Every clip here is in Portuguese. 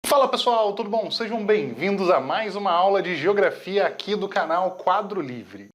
Fala pessoal, tudo bom? Sejam bem-vindos a mais uma aula de Geografia aqui do canal Quadro Livre.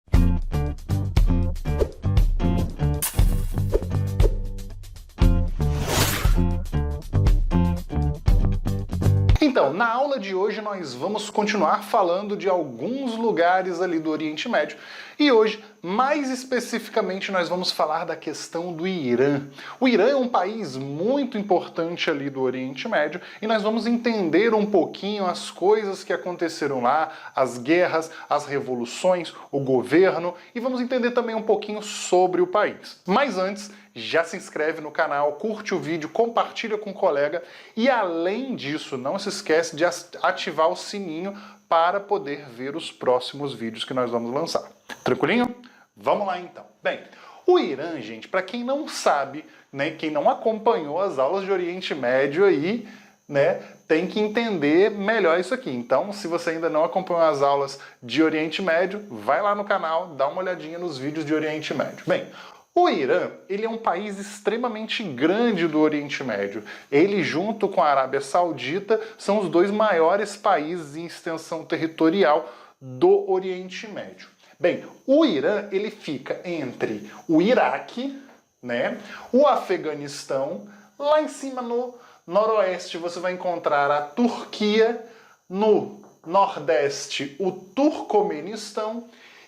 Então, na aula de hoje nós vamos continuar falando de alguns lugares ali do Oriente Médio e hoje, mais especificamente, nós vamos falar da questão do Irã. O Irã é um país muito importante ali do Oriente Médio e nós vamos entender um pouquinho as coisas que aconteceram lá, as guerras, as revoluções, o governo e vamos entender também um pouquinho sobre o país. Mas antes, já se inscreve no canal, curte o vídeo, compartilha com o colega e além disso, não se esquece de ativar o sininho para poder ver os próximos vídeos que nós vamos lançar. Tranquilinho? Vamos lá então. Bem, o Irã, gente, para quem não sabe, né, quem não acompanhou as aulas de Oriente Médio aí, né, tem que entender melhor isso aqui. Então, se você ainda não acompanhou as aulas de Oriente Médio, vai lá no canal, dá uma olhadinha nos vídeos de Oriente Médio. Bem, o Irã, ele é um país extremamente grande do Oriente Médio. Ele, junto com a Arábia Saudita, são os dois maiores países em extensão territorial do Oriente Médio. Bem, o Irã, ele fica entre o Iraque, né, o Afeganistão, lá em cima no noroeste você vai encontrar a Turquia, no nordeste o Turcomenistão,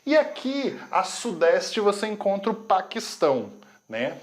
e aqui, a sudeste, você encontra o Paquistão, né?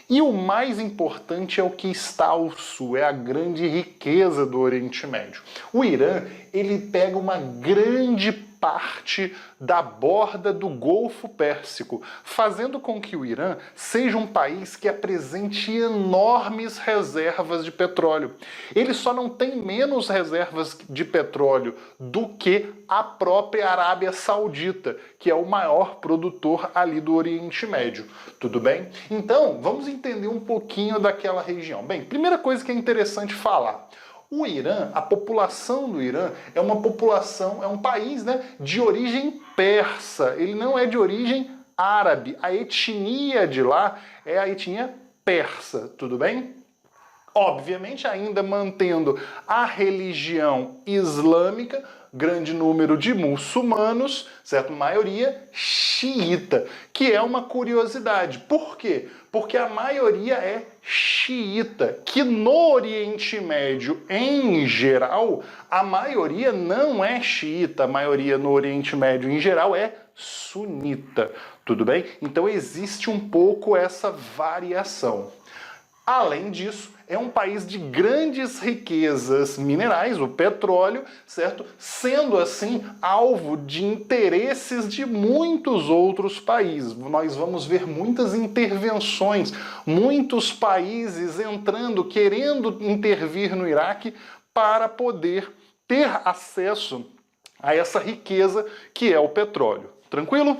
E o mais importante é o que está ao sul, é a grande riqueza do Oriente Médio. O Irã, ele pega uma grande parte da borda do Golfo Pérsico, fazendo com que o Irã seja um país que apresente enormes reservas de petróleo. Ele só não tem menos reservas de petróleo do que a própria Arábia Saudita, que é o maior produtor ali do Oriente Médio. Tudo bem? Então, vamos entender um pouquinho daquela região. Bem, primeira coisa que é interessante falar. O Irã, a população do Irã é uma população, é um país, né, de origem persa. Ele não é de origem árabe. A etnia de lá é a etnia persa, tudo bem? Obviamente ainda mantendo a religião islâmica, grande número de muçulmanos, certo? Maioria xiita, que é uma curiosidade. Por quê? Porque a maioria é xiita, que no Oriente Médio, em geral, a maioria não é xiita, a maioria no Oriente Médio, em geral, é sunita, tudo bem? Então existe um pouco essa variação. Além disso, é um país de grandes riquezas minerais, o petróleo, certo? Sendo assim alvo de interesses de muitos outros países. Nós vamos ver muitas intervenções, muitos países entrando, querendo intervir no Iraque para poder ter acesso a essa riqueza que é o petróleo. Tranquilo?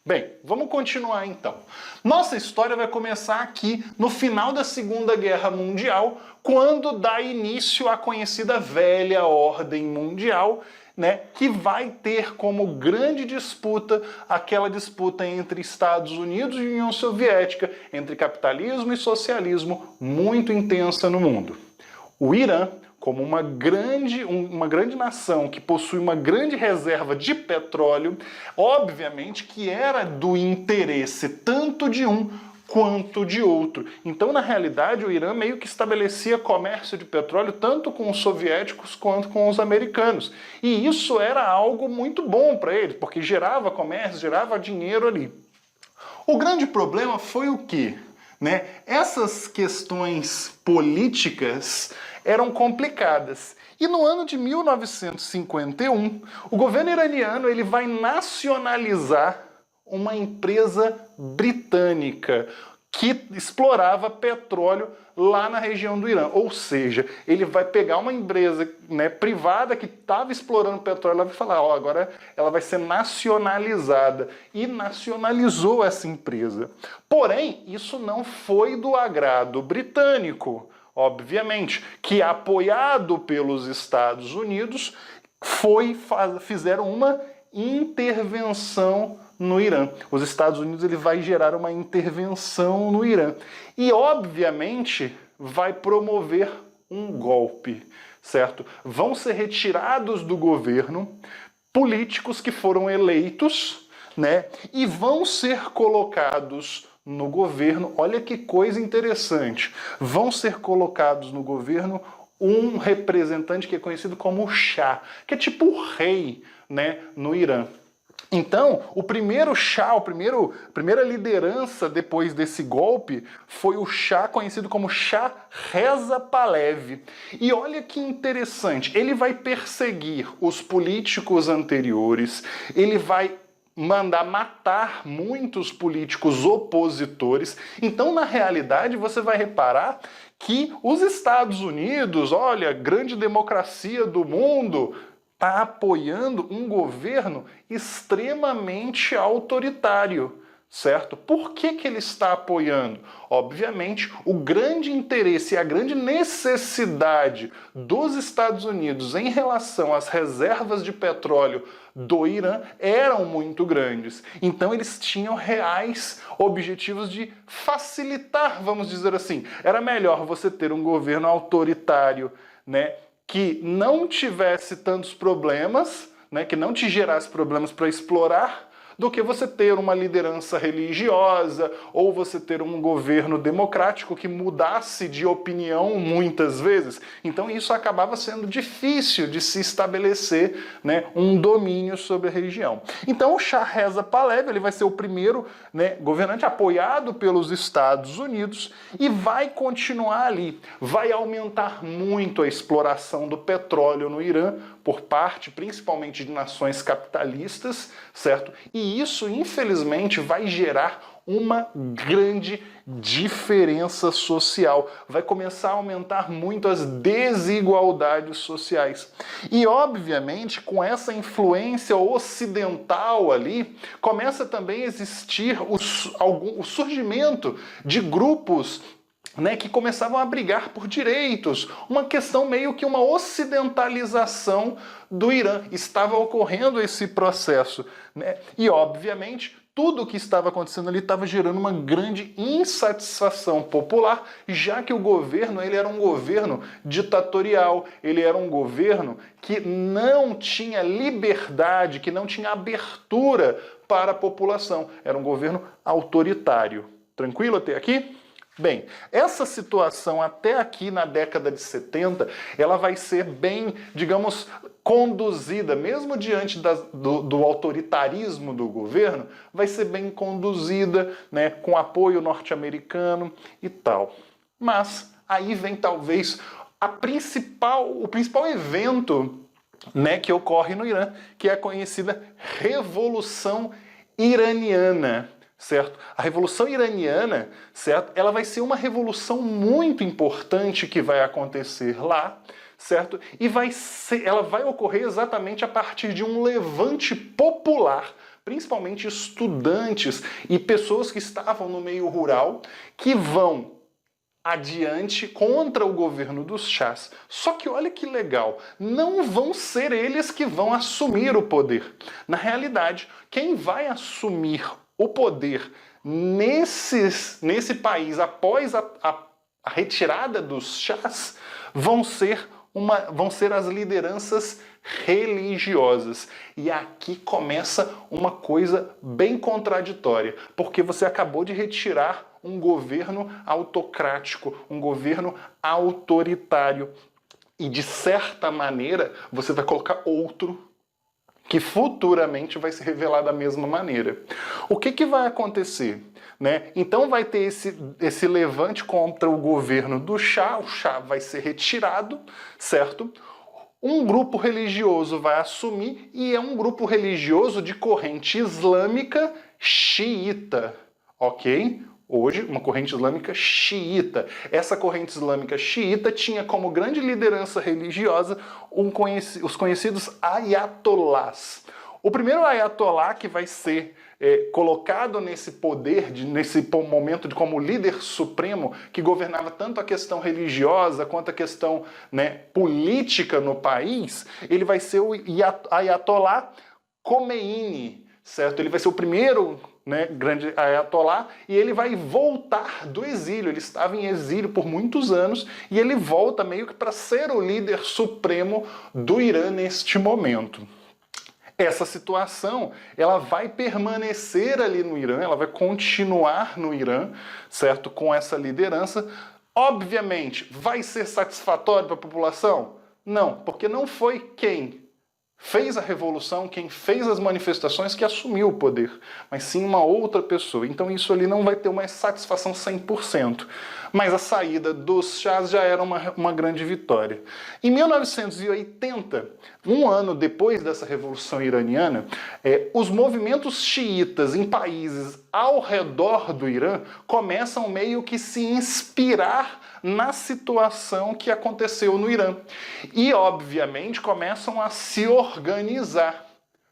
Bem, vamos continuar então. Nossa história vai começar aqui no final da Segunda Guerra Mundial, quando dá início à conhecida Velha Ordem Mundial, né, que vai ter como grande disputa aquela disputa entre Estados Unidos e União Soviética, entre capitalismo e socialismo, muito intensa no mundo. O Irã, como uma grande nação que possui uma grande reserva de petróleo, obviamente que era do interesse tanto de um quanto de outro. Então, na realidade, o Irã meio que estabelecia comércio de petróleo tanto com os soviéticos quanto com os americanos. E isso era algo muito bom para eles, porque gerava comércio, gerava dinheiro ali. O grande problema foi o quê? Né? Essas questões políticas eram complicadas. E no ano de 1951, o governo iraniano ele vai nacionalizar uma empresa britânica que explorava petróleo lá na região do Irã. Ou seja, ele vai pegar uma empresa, né, privada que estava explorando petróleo e vai falar, ó, agora ela vai ser nacionalizada. E nacionalizou essa empresa. Porém, isso não foi do agrado britânico, obviamente, que apoiado pelos Estados Unidos, fizeram uma intervenção no Irã. Os Estados Unidos ele vai gerar uma intervenção no Irã. E, obviamente, vai promover um golpe. certo? Vão ser retirados do governo políticos que foram eleitos, né? E vão ser colocados no governo, olha que coisa interessante, vão ser colocados no governo um representante que é conhecido como Shah, que é tipo o rei, né, no Irã. Então, o primeiro Shah, a primeira liderança depois desse golpe foi o Shah conhecido como Shah Reza Pahlavi. E olha que interessante, ele vai perseguir os políticos anteriores, ele vai mandar matar muitos políticos opositores. Então, na realidade, você vai reparar que os Estados Unidos, olha, grande democracia do mundo, está apoiando um governo extremamente autoritário, certo? Por que que ele está apoiando? Obviamente, o grande interesse e a grande necessidade dos Estados Unidos em relação às reservas de petróleo do Irã eram muito grandes. Então eles tinham reais objetivos de facilitar, vamos dizer assim. Era melhor você ter um governo autoritário, né, que não tivesse tantos problemas, né, que não te gerasse problemas para explorar, do que você ter uma liderança religiosa ou você ter um governo democrático que mudasse de opinião muitas vezes. Então isso acabava sendo difícil de se estabelecer, né, um domínio sobre a religião. Então o Shah Reza Pahlavi, ele vai ser o primeiro, né, governante apoiado pelos Estados Unidos e vai continuar ali. Vai aumentar muito a exploração do petróleo no Irã por parte, principalmente, de nações capitalistas, certo? E isso, infelizmente, vai gerar uma grande diferença social. Vai começar a aumentar muito as desigualdades sociais. E, obviamente, com essa influência ocidental ali, começa também a existir o surgimento de grupos, né, que começavam a brigar por direitos, uma questão meio que uma ocidentalização do Irã. Estava ocorrendo esse processo, né? E, obviamente, tudo o que estava acontecendo ali estava gerando uma grande insatisfação popular, já que o governo ele era um governo ditatorial, ele era um governo que não tinha liberdade, que não tinha abertura para a população. Era um governo autoritário. Tranquilo até aqui? Bem, essa situação até aqui na década de 70, ela vai ser bem, digamos, conduzida, mesmo diante do autoritarismo do governo, vai ser bem conduzida, né, com apoio norte-americano e tal. Mas aí vem talvez o principal evento, né, que ocorre no Irã, que é a conhecida Revolução Iraniana. Certo? A Revolução Iraniana, certo? Ela vai ser uma revolução muito importante que vai acontecer lá, certo? E ela vai ocorrer exatamente a partir de um levante popular, principalmente estudantes e pessoas que estavam no meio rural, que vão adiante contra o governo dos chás. Só que olha que legal, não vão ser eles que vão assumir o poder. Na realidade, quem vai assumir o poder nesse país após a retirada dos chás vão ser as lideranças religiosas. E aqui começa uma coisa bem contraditória, porque você acabou de retirar um governo autocrático, um governo autoritário, e de certa maneira você vai colocar outro que futuramente vai se revelar da mesma maneira. O que vai acontecer? Né? Então vai ter esse levante contra o governo do Shah, o Shah vai ser retirado, certo? Um grupo religioso vai assumir, e é um grupo religioso de corrente islâmica xiita, ok? Hoje, uma corrente islâmica xiita. Essa corrente islâmica xiita tinha como grande liderança religiosa os conhecidos ayatolás. O primeiro ayatolá que vai ser colocado nesse poder, nesse momento como líder supremo, que governava tanto a questão religiosa quanto a questão, né, política no país, ele vai ser o ayatolá Khomeini, certo? Ele vai ser o primeiro, né, grande Ayatollah, e ele vai voltar do exílio. Ele estava em exílio por muitos anos e ele volta meio que para ser o líder supremo do Irã neste momento. Essa situação, ela vai permanecer ali no Irã, ela vai continuar no Irã, certo? Com essa liderança. Obviamente, vai ser satisfatório para a população? Não, porque não foi quem fez a revolução, quem fez as manifestações que assumiu o poder, mas sim uma outra pessoa. Então isso ali não vai ter uma satisfação 100%. Mas a saída dos chás já era uma grande vitória. Em 1980, um ano depois dessa revolução iraniana, os movimentos xiitas em países ao redor do Irã começam meio que se inspirar na situação que aconteceu no Irã. E, obviamente, começam a se organizar.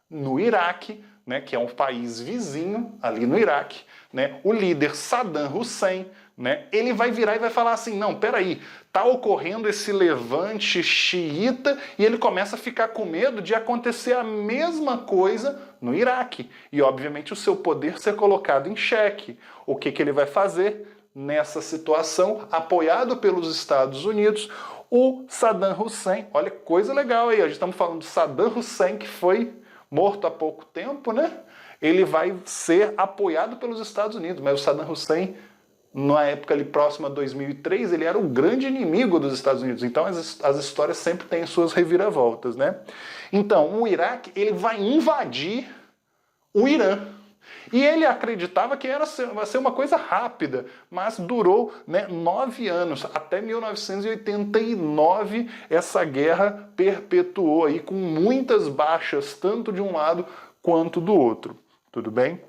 No Iraque, né, que é um país vizinho, ali no Iraque, né, o líder Saddam Hussein, né, ele vai virar e vai falar assim, não, peraí, tá ocorrendo esse levante xiita e ele começa a ficar com medo de acontecer a mesma coisa no Iraque. E, obviamente, o seu poder ser colocado em xeque. O que ele vai fazer? Nessa situação, apoiado pelos Estados Unidos, o Saddam Hussein, olha que coisa legal aí, a gente estamos falando de Saddam Hussein, que foi morto há pouco tempo, né? Ele vai ser apoiado pelos Estados Unidos, mas o Saddam Hussein, na época ali próxima a 2003, ele era o grande inimigo dos Estados Unidos, então as histórias sempre têm suas reviravoltas, né? Então, o Iraque, ele vai invadir o Irã. E ele acreditava que ia ser uma coisa rápida, mas durou, né, 9 anos. Até 1989, essa guerra perpetuou aí com muitas baixas, tanto de um lado quanto do outro. Tudo bem?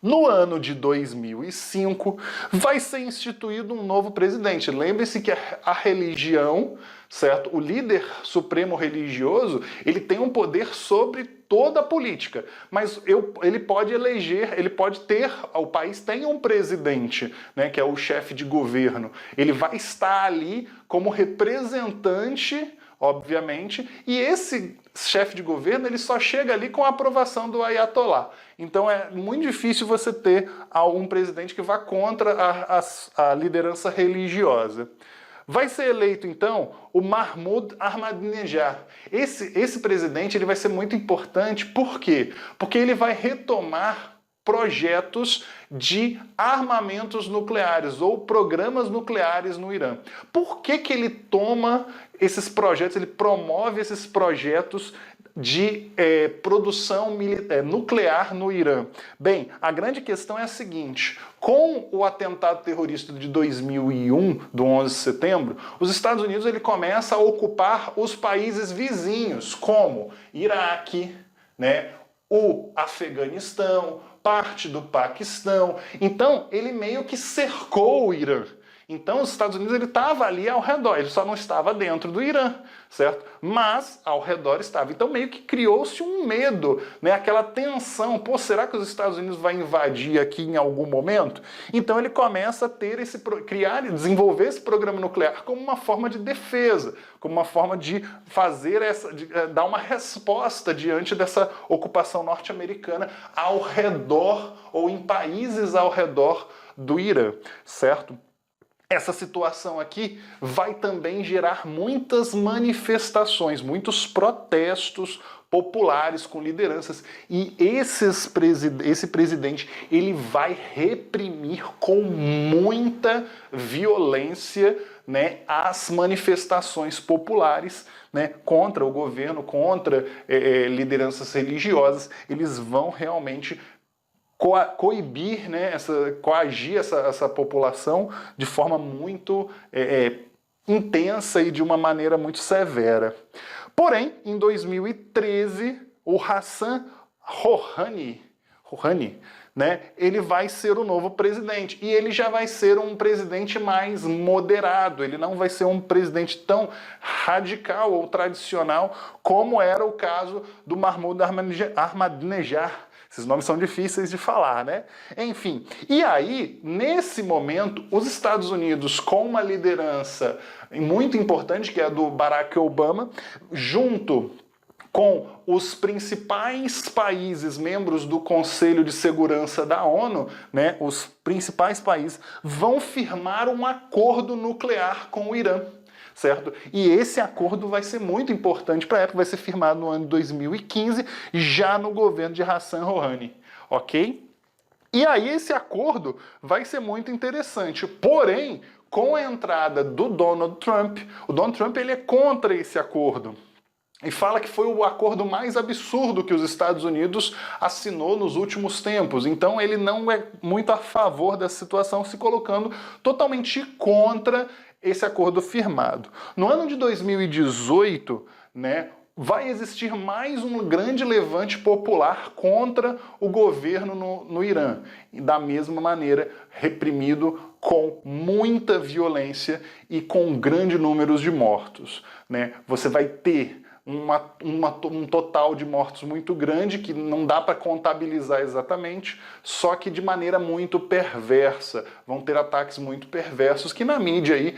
No ano de 2005, vai ser instituído um novo presidente. Lembre-se que a religião, certo? O líder supremo religioso, ele tem um poder sobre toda a política, mas ele pode eleger, ele pode ter, o país tem um presidente, né, que é o chefe de governo. Ele vai estar ali como representante, obviamente, e esse chefe de governo ele só chega ali com a aprovação do Ayatollah. Então é muito difícil você ter um presidente que vá contra a liderança religiosa. Vai ser eleito, então, o Mahmoud Ahmadinejad. Esse presidente ele vai ser muito importante, por quê? Porque ele vai retomar projetos de armamentos nucleares ou programas nucleares no Irã. Por que ele toma esses projetos, ele promove esses projetos de produção nuclear no Irã? Bem, a grande questão é a seguinte: com o atentado terrorista de 2001, do 11 de setembro, os Estados Unidos ele começa a ocupar os países vizinhos, como Iraque, né, o Afeganistão, parte do Paquistão. Então, ele meio que cercou o Irã. Então, os Estados Unidos ele estava ali ao redor, ele só não estava dentro do Irã, certo? Mas ao redor estava. Então, meio que criou-se um medo, né? Aquela tensão. Pô, será que os Estados Unidos vai invadir aqui em algum momento? Então, ele começa a ter criar e desenvolver esse programa nuclear como uma forma de defesa, como uma forma de fazer dar uma resposta diante dessa ocupação norte-americana ao redor ou em países ao redor do Irã, certo? Essa situação aqui vai também gerar muitas manifestações, muitos protestos populares com lideranças. E esse presidente ele vai reprimir com muita violência, né, as manifestações populares, né, contra o governo, contra lideranças religiosas. Eles vão realmente coibir, né, coagir essa população de forma muito intensa e de uma maneira muito severa. Porém, em 2013, o Hassan Rouhani, né, ele vai ser o novo presidente. E ele já vai ser um presidente mais moderado, ele não vai ser um presidente tão radical ou tradicional como era o caso do Mahmoud Ahmadinejad. Esses nomes são difíceis de falar, né? Enfim, e aí, nesse momento, os Estados Unidos, com uma liderança muito importante, que é a do Barack Obama, junto com os principais países membros do Conselho de Segurança da ONU, né, os principais países, vão firmar um acordo nuclear com o Irã. Certo? E esse acordo vai ser muito importante para a época, vai ser firmado no ano de 2015, já no governo de Hassan Rouhani, ok? E aí esse acordo vai ser muito interessante, porém, com a entrada do Donald Trump, o Donald Trump ele é contra esse acordo. E fala que foi o acordo mais absurdo que os Estados Unidos assinou nos últimos tempos. Então ele não é muito a favor dessa situação, se colocando totalmente contra esse acordo firmado. No ano de 2018, né, vai existir mais um grande levante popular contra o governo no Irã. E da mesma maneira, reprimido com muita violência e com grandes números de mortos, né? Você vai ter um total de mortos muito grande, que não dá para contabilizar exatamente, só que de maneira muito perversa. Vão ter ataques muito perversos que na mídia aí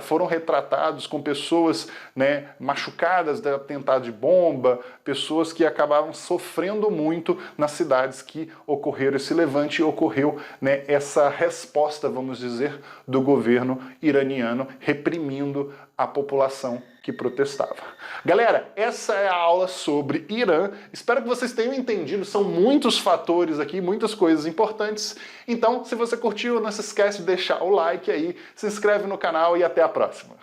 foram retratados com pessoas, né, machucadas de atentado de bomba, pessoas que acabaram sofrendo muito nas cidades que ocorreram esse levante e ocorreu, né, essa resposta, vamos dizer, do governo iraniano reprimindo a população que protestava. Galera, essa é a aula sobre Irã. Espero que vocês tenham entendido. São muitos fatores aqui, muitas coisas importantes. Então, se você curtiu, não se esquece de deixar o like aí, se inscreve no canal e até a próxima.